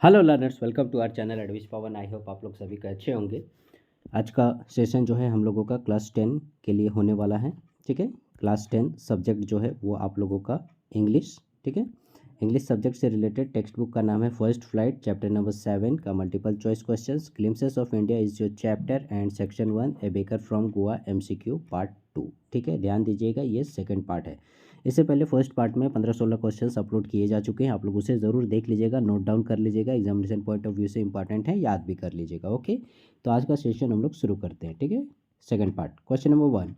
Hello learners, welcome to our channel एडविश Pawan. I hope आप लोग सभी का अच्छे होंगे। आज का सेशन जो है हम लोगों का क्लास 10 के लिए होने वाला है। ठीक है, क्लास 10 सब्जेक्ट जो है वो आप लोगों का इंग्लिश। ठीक है, इंग्लिश सब्जेक्ट से रिलेटेड टेक्स्ट बुक का नाम है फर्स्ट फ्लाइट, चैप्टर नंबर 7 का multiple choice questions. Glimpses of India is your chapter and section 1 A baker from Goa MCQ part 2। ठीक है, ध्यान दीजिएगा, ये सेकंड पार्ट है। इससे पहले फर्स्ट पार्ट में 15-16 क्वेश्चंस अपलोड किए जा चुके हैं। आप लोग उसे ज़रूर देख लीजिएगा, नोट डाउन कर लीजिएगा, एग्जामिनेशन पॉइंट ऑफ व्यू से इंपॉर्टेंट है, याद भी कर लीजिएगा। ओके, तो आज का सेशन हम लोग शुरू करते हैं। ठीक है, second part, question number 1,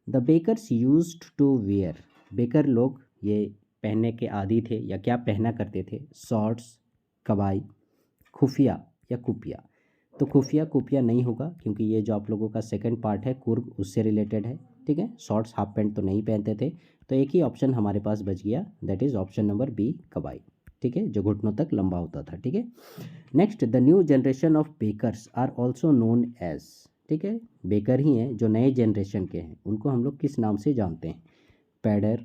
the bakers used to wear. Baker लोग ये पहनने के आदी थे या क्या पहना करते थे? शॉर्ट्स, कबाई, खुफिया या कुपिया। तो खुफिया कुपिया नहीं होगा, क्योंकि ये जो आप लोगों का सेकंड पार्ट है कुर्ग, उससे रिलेटेड है। ठीक है, शॉर्ट्स हाफ पैंट तो नहीं पहनते थे। तो एक ही ऑप्शन हमारे पास बच गया, that is option number B, कबाई। ठीक है, जो घुटनों तक लंबा होता था। ठीक है, next, the new generation of bakers are also known as. ठीक है, बेकर ही हैं जो नए जनरेशन के हैं, उनको हम लोग किस नाम से जानते हैं? पैडर,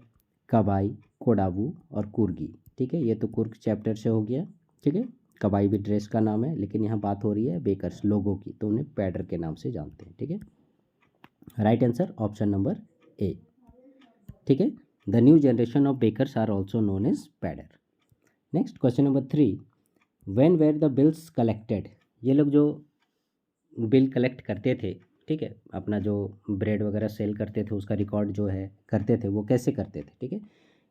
कबाई, कोडावू और कुर्गी। ठीक है, ये तो कुर्ग चैप्टर से हो गया। ठीक है, कबाई भी ड्रेस का नाम है, लेकिन यहाँ बात हो रही है बेकर्स लोगों की, तो उन्हें पैडर के नाम से जानते हैं। ठीक है, right answer option number A. ठीक है, the new generation of bakers are also known as pader. Next, question number 3, when were the bills collected. ये लोग जो बिल कलेक्ट करते थे, ठीक है, अपना जो ब्रेड वगैरह सेल करते थे उसका रिकॉर्ड जो है करते थे, वो कैसे करते थे? ठीक है,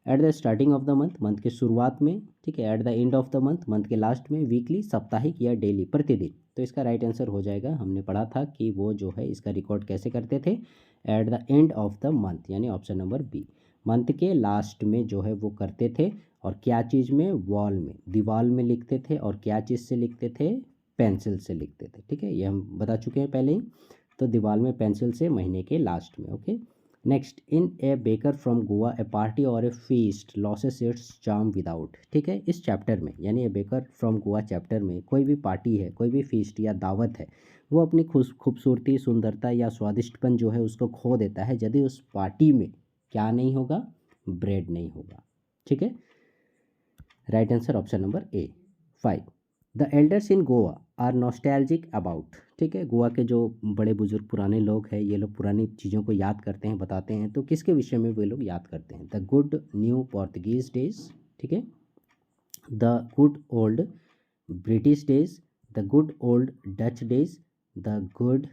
at the starting of the month, month के शुरुआत में। ठीक है, at the end of the month, month के लास्ट में। वीकली, साप्ताहिक या डेली, प्रतिदिन। तो इसका राइट आंसर हो जाएगा, हमने पढ़ा था कि वो जो है इसका रिकॉर्ड कैसे करते थे? At the end of the month, यानी ऑप्शन नंबर बी। मंथ के लास्ट में जो है वो करते थे, और क्या चीज़ में? वॉल में, दीवार में लिखते थे। और क्या चीज़ से लिखते थे? पेंसिल से लिखते थे। ठीक है, ये हम बता चुके हैं पहले ही। तो दीवार में पेंसिल से महीने के लास्ट में। Okay, next, in a baker from Goa a party और a feast loses its charm without. ठीक है, इस चैप्टर में, यानी a baker from Goa chapter में, कोई भी पार्टी है, कोई भी फीस्ट या दावत है, वो अपनी खूबसूरती, सुंदरता या स्वादिष्टपन जो है उसको खो देता है यदि उस पार्टी में क्या नहीं होगा? ब्रेड नहीं होगा। ठीक है, right answer option number A. 5, the elders in Goa are nostalgic about. ठीक है, गोवा के जो बड़े बुजुर्ग पुराने लोग हैं, ये लोग पुरानी चीज़ों को याद करते हैं, बताते हैं। तो किसके विषय में वे लोग याद करते हैं? The good new Portuguese days. ठीक है, the good old British days, the good old Dutch days, the good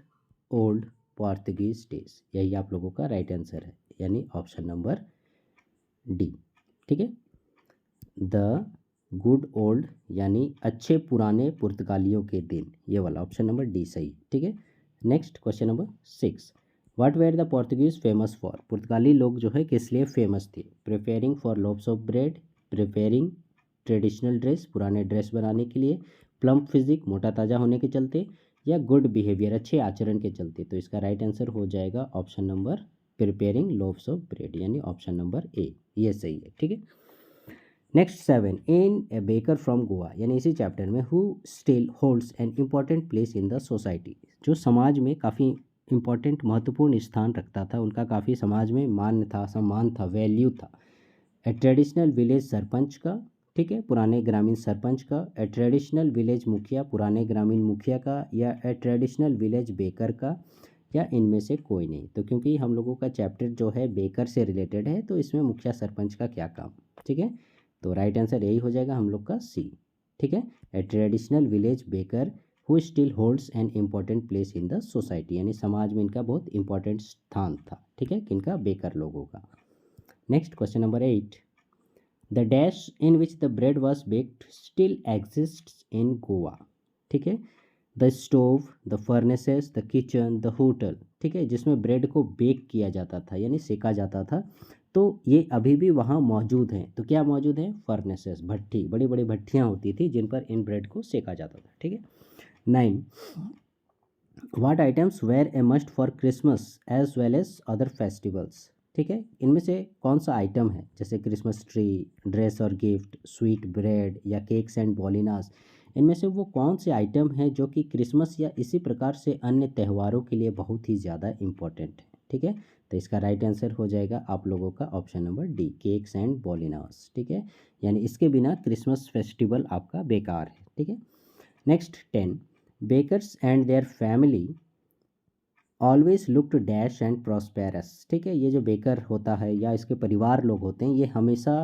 old Portuguese days. यही आप लोगों का राइट आंसर है, यानी ऑप्शन नंबर डी। ठीक है, द गुड ओल्ड यानी अच्छे पुराने पुर्तगालियों के दिन, ये वाला ऑप्शन नंबर डी सही। ठीक है, next, question number 6, what were the Portuguese famous for. पुर्तगाली लोग जो है किस लिए फेमस थे? Preparing for loaves of bread, preparing traditional dress, पुराने ड्रेस बनाने के लिए, प्लम्प फिजिक, मोटा ताज़ा होने के चलते, या गुड बिहेवियर, अच्छे आचरण के चलते। तो इसका राइट आंसर हो जाएगा option number preparing loaves of bread, यानी ऑप्शन नंबर ए, ये सही है। ठीक है, next 7, in a baker from Goa, यानी इसी चैप्टर में, who still holds an important place in the society. जो समाज में काफ़ी इम्पॉर्टेंट, महत्वपूर्ण स्थान रखता था, उनका काफ़ी समाज में मान्य था, सम्मान था, वैल्यू था। ए ट्रेडिशनल विलेज सरपंच का, ठीक है, पुराने ग्रामीण सरपंच का। ए ट्रेडिशनल विलेज मुखिया, पुराने ग्रामीण मुखिया का। या ए ट्रेडिशनल विलेज बेकर का, या इनमें से कोई नहीं। तो क्योंकि हम लोगों का चैप्टर जो है बेकर से रिलेटेड है, तो इसमें मुखिया सरपंच का क्या काम? ठीक है, तो राइट आंसर यही हो जाएगा हम लोग का सी। ठीक है, ए traditional village baker who still holds an important place in the society, यानी समाज में इनका बहुत इंपॉर्टेंट स्थान था। ठीक है, किनका? बेकर लोगों का। Next, question number 8, the dash in which the bread was baked still exist in Goa. ठीक है, the stove, the furnaces, the kitchen, the hotel. ठीक है, जिसमें ब्रेड को बेक किया जाता था, यानी सेका जाता था, तो ये अभी भी वहाँ मौजूद हैं। तो क्या मौजूद है? फर्नेसेस, भट्टी, बड़ी बड़ी भट्टियाँ होती थी जिन पर इन ब्रेड को सेका जाता था। ठीक है, 9, what items were a must for Christmas as well as other festivals. ठीक है, इनमें से कौन सा आइटम है, जैसे क्रिसमस ट्री, ड्रेस और गिफ्ट, स्वीट ब्रेड, या केक्स एंड बॉलिनास, इनमें से वो कौन से आइटम हैं जो कि क्रिसमस या इसी प्रकार से अन्य त्योहारों के लिए बहुत ही ज़्यादा इम्पोर्टेंट है? ठीक है, तो इसका राइट आंसर हो जाएगा आप लोगों का option number D, cakes and बॉलिनास। ठीक है, यानी इसके बिना क्रिसमस फेस्टिवल आपका बेकार है। ठीक है। Next 10, bakers and their family always looked dash and prosperous, ठीक है। ये जो बेकर होता है या इसके परिवार लोग होते हैं, ये हमेशा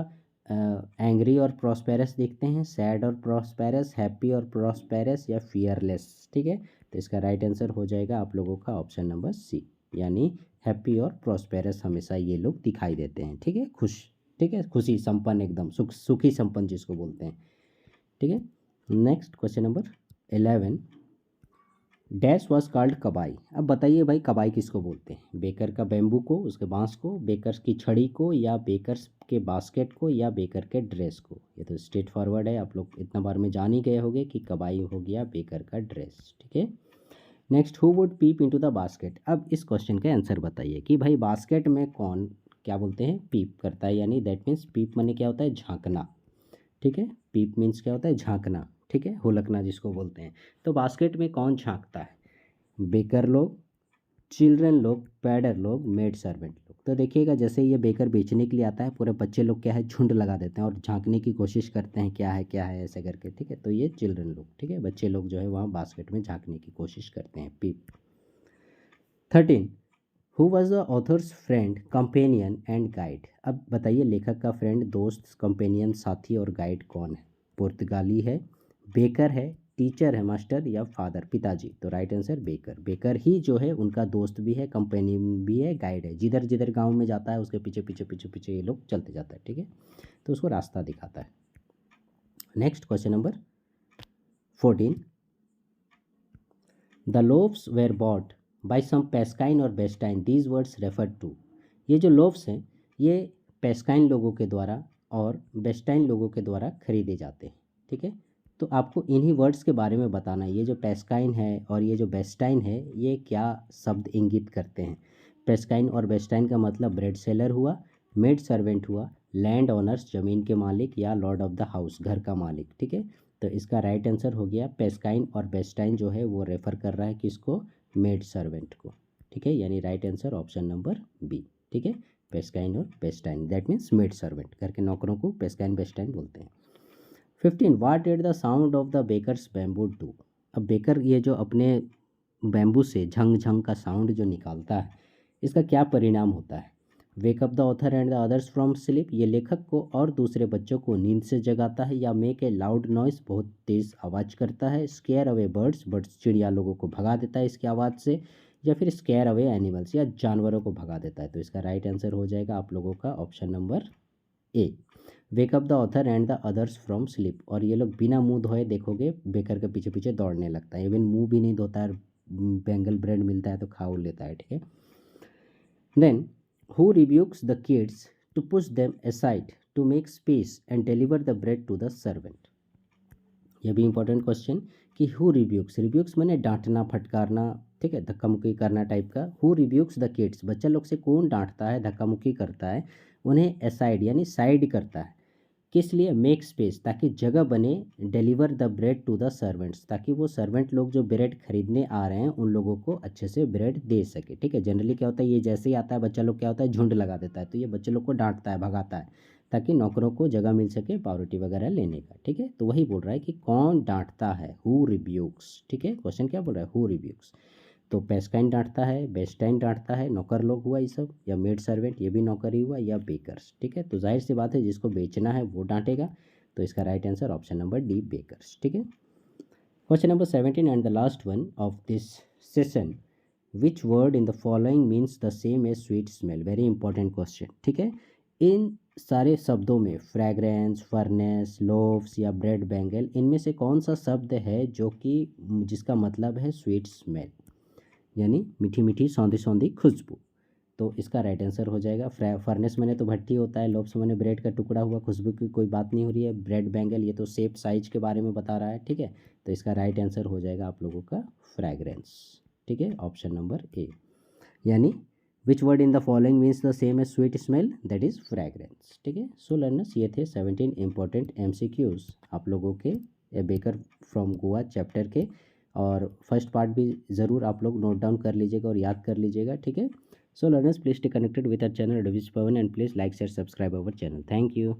एंग्री और प्रॉस्पेरस दिखते हैं, सैड और प्रॉस्पेरस, हैप्पी और प्रॉस्पेरस, या फियरलेस, ठीक है। तो इसका राइट आंसर हो जाएगा आप लोगों का ऑप्शन नंबर सी, यानी हैप्पी और प्रॉस्पेरस हमेशा ये लोग दिखाई देते हैं, ठीक है, खुश, ठीक है, खुशी संपन्न, एकदम सुखी संपन्न जिसको बोलते हैं, ठीक है। Next question number 11, dash was called कबाई। अब बताइए भाई कबाई किसको बोलते हैं, बेकर का बैम्बू को, उसके बांस को, बेकर की छड़ी को, या बेकर्स के बास्केट को, या बेकर के ड्रेस को। ये तो स्ट्रेट फॉरवर्ड है, आप लोग इतना बार में जान ही गए होंगे कि कबाई हो गया बेकर का ड्रेस, ठीक है। Next, who would peep into the basket. अब इस क्वेश्चन का आंसर बताइए कि भाई बास्केट में कौन क्या बोलते हैं, पीप करता है, यानी दैट मीन्स पीप माने क्या होता है, झांकना, ठीक है। पीप मीन्स क्या होता है, झांकना, ठीक है, हुलकना जिसको बोलते हैं। तो बास्केट में कौन झांकता है, बेकर लोग, चिल्ड्रन लोग, पैडर लोग, मेड सर्वेंट लोग। तो देखिएगा जैसे ये बेकर बेचने के लिए आता है, पूरे बच्चे लोग क्या है झुंड लगा देते हैं और झांकने की कोशिश करते हैं क्या है ऐसे करके, ठीक है। तो ये चिल्ड्रन लोग, ठीक है, बच्चे लोग जो है वहाँ बास्केट में झांकने की कोशिश करते हैं, पीप। 13, who was the author's friend, companion and guide. अब बताइए लेखक का फ्रेंड, दोस्त, कंपेनियन, साथी और गाइड कौन है। पुर्तगाली है, बेकर है, टीचर है मास्टर, या फादर पिताजी। तो राइट आंसर बेकर, बेकर ही जो है उनका दोस्त भी है, कंपेनियन भी है, गाइड है, जिधर जिधर गांव में जाता है उसके पीछे पीछे पीछे पीछे ये लोग चलते जाता है, ठीक है, तो उसको रास्ता दिखाता है। Next question number 14, the loaves were bought by some पेस्काइन और बेस्टाइन, दीज वर्ड्स रेफर टू। ये जो लोव्स हैं ये पेस्काइन लोगों के द्वारा और बेस्टाइन लोगों के द्वारा खरीदे जाते हैं, ठीक है। तो आपको इन्हीं वर्ड्स के बारे में बताना है, ये जो पेस्काइन है और ये जो बेस्टाइन है ये क्या शब्द इंगित करते हैं। पेस्काइन और बेस्टाइन का मतलब ब्रेड सेलर हुआ, मेड सर्वेंट हुआ, लैंड ओनर्स ज़मीन के मालिक, या लॉर्ड ऑफ द हाउस घर का मालिक, ठीक है। तो इसका राइट आंसर हो गया पेस्काइन और बेस्टाइन जो है वो रेफ़र कर रहा है किसको, मेड सर्वेंट को, ठीक है, यानी right answer option number B, ठीक है। पेस्काइन और बेस्टाइन दैट मीन्स मेड सर्वेंट, घर के नौकरों को पेस्काइन बेस्टाइन बोलते हैं। 15, what did the sound of the bakers bamboo do. अब बेकर ये जो अपने बैम्बू से झंग झंग का साउंड जो निकालता है इसका क्या परिणाम होता है। Wake up the author and the others from sleep, ये लेखक को और दूसरे बच्चों को नींद से जगाता है, या मेक ए लाउड नॉइस, बहुत तेज़ आवाज़ करता है, स्केयर अवे बर्ड्स, बर्ड्स चिड़िया लोगों को भगा देता है इसकी आवाज़ से, या फिर स्केयर अवे एनिमल्स, या जानवरों को भगा देता है। तो इसका राइट आंसर हो जाएगा आप लोगों का option number A, wake up the author and the others from sleep. और ये लोग बिना मुंह धोए देखोगे बेकर के पीछे पीछे दौड़ने लगता है, इवन मुंह भी नहीं धोता है, बेंगल ब्रेड मिलता है तो खा लेता है, ठीक है। Then who rebukes the kids to push them aside to make space and deliver the bread to the servant. ये भी इंपॉर्टेंट क्वेश्चन कि हु रिब्यूक्स, रिब्यूक्स मैंने डांटना फटकारना, ठीक है, धक्का मुक्की करना टाइप का। हु रिब्यूक्स द किड्स, बच्चा लोग से कौन डांटता है, धक्का मुक्की करता है, उन्हें असाइड यानी साइड करता है, किस लिए, मेक स्पेस ताकि जगह बने, deliver the bread to the servants ताकि वो सर्वेंट लोग जो ब्रेड खरीदने आ रहे हैं उन लोगों को अच्छे से ब्रेड दे सके, ठीक है। जनरली क्या होता है ये जैसे ही आता है बच्चा लोग क्या होता है झुंड लगा देता है, तो ये बच्चे लोग को डांटता है भगाता है ताकि नौकरों को जगह मिल सके पावरोटी वगैरह लेने का, ठीक है। तो वही बोल रहा है कि कौन डांटता है, हु रिब्यूक्स, ठीक है, क्वेश्चन क्या बोल रहा है, हु रिब्यूक्स। तो पेस्काइन डांटता है, बेस्टाइन डांटता है, नौकर लोग हुआ ये सब, या मेड सर्वेंट ये भी नौकर ही हुआ, या बेकर्स, ठीक है। तो जाहिर सी बात है जिसको बेचना है वो डांटेगा, तो इसका right answer option number D bakers, ठीक है। Question number 17 and the last one of this session, which word in the following means the same as sweet smell. Very important question, ठीक है। इन सारे शब्दों में फ्रैग्रेंस, फर्नेस, लोव्स या bread bangle, इनमें से कौन सा शब्द है जो कि जिसका मतलब है स्वीट स्मेल, यानी मीठी मीठी सौंधी सौंधी खुशबू। तो इसका राइट आंसर हो जाएगा फर्नेस मैंने तो भट्टी होता है, लोब्स मैंने ब्रेड का टुकड़ा हुआ, खुशबू की कोई बात नहीं हो रही है, ब्रेड बैंगल ये तो शेप साइज के बारे में बता रहा है, ठीक है। तो इसका राइट आंसर हो जाएगा आप लोगों का फ्रैग्रेंस, ठीक है, ऑप्शन नंबर ए, यानी which word in the following means the same as sweet smell, that is fragrance, ठीक है। सो लर्नर्स ये थे 17 इंपॉर्टेंट MCQs आप लोगों के ए बेकर फ्रॉम गोवा चैप्टर के, और फर्स्ट पार्ट भी ज़रूर आप लोग नोट डाउन कर लीजिएगा और याद कर लीजिएगा, ठीक है। So learners, please stay connected with our channel Advice Pawan and please like, share, subscribe our channel. Thank you.